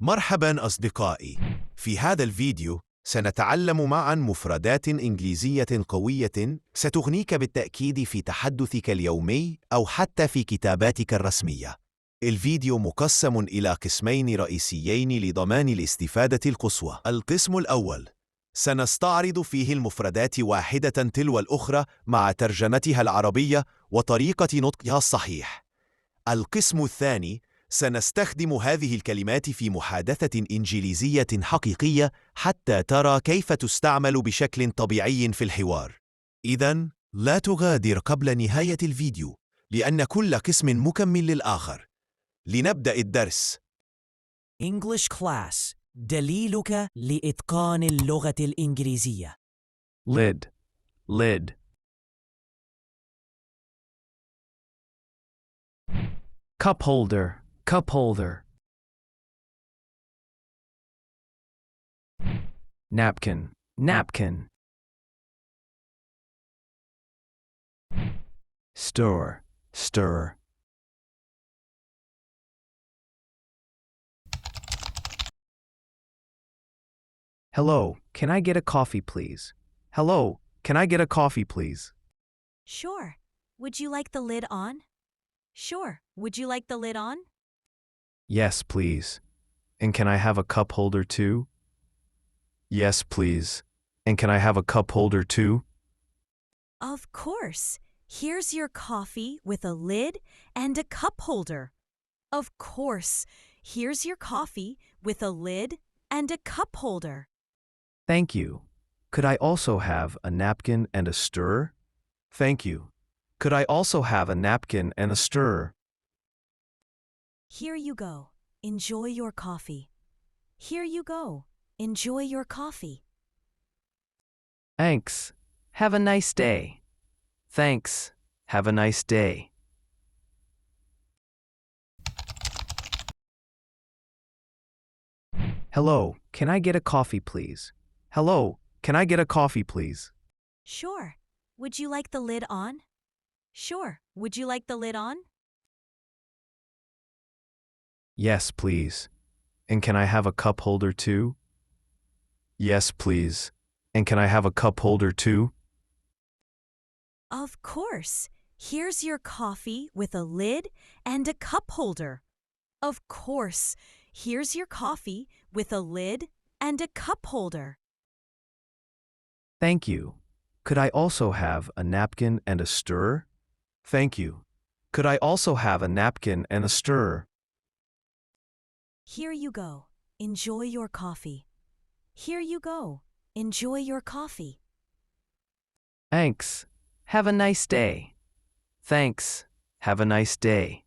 مرحباً أصدقائي. في هذا الفيديو سنتعلم معاً مفردات إنجليزية قوية ستغنيك بالتأكيد في تحدثك اليومي أو حتى في كتاباتك الرسمية. الفيديو مقسم إلى قسمين رئيسيين لضمان الاستفادة القصوى. القسم الأول سنستعرض فيه المفردات واحدة تلو الأخرى مع ترجمتها العربية وطريقة نطقها الصحيح. القسم الثاني سنستخدم هذه الكلمات في محادثة إنجليزية حقيقية حتى ترى كيف تستعمل بشكل طبيعي في الحوار. إذن لا تغادر قبل نهاية الفيديو لأن كل قسم مكمل للآخر. لنبدأ الدرس. English Class دليلك لإتقان اللغة الإنجليزية. lid cup holder napkin stir hello, can I get a coffee please? Hello, can I get a coffee please? Sure. Would you like the lid on? Sure. Would you like the lid on? Yes, please. And can I have a cup holder too? Yes, please. And can I have a cup holder too? Of course. Here's your coffee with a lid and a cup holder. Of course. Here's your coffee with a lid and a cup holder. Thank you. Could I also have a napkin and a stirrer? Thank you. Could I also have a napkin and a stirrer? Here you go. Enjoy your coffee. Here you go. Enjoy your coffee. Thanks. Have a nice day. Thanks. Have a nice day. Hello, can I get a coffee please? Hello, can I get a coffee please? Sure. Would you like the lid on? Sure. Would you like the lid on? Yes, please. And can I have a cup holder too? Yes, please. And can I have a cup holder too? Of course. Here's your coffee with a lid and a cup holder. Of course. Here's your coffee with a lid and a cup holder. Thank you. Could I also have a napkin and a stirrer? Thank you. Could I also have a napkin and a stirrer? Here you go. Enjoy your coffee. Here you go. Enjoy your coffee. Thanks. Have a nice day. Thanks. Have a nice day.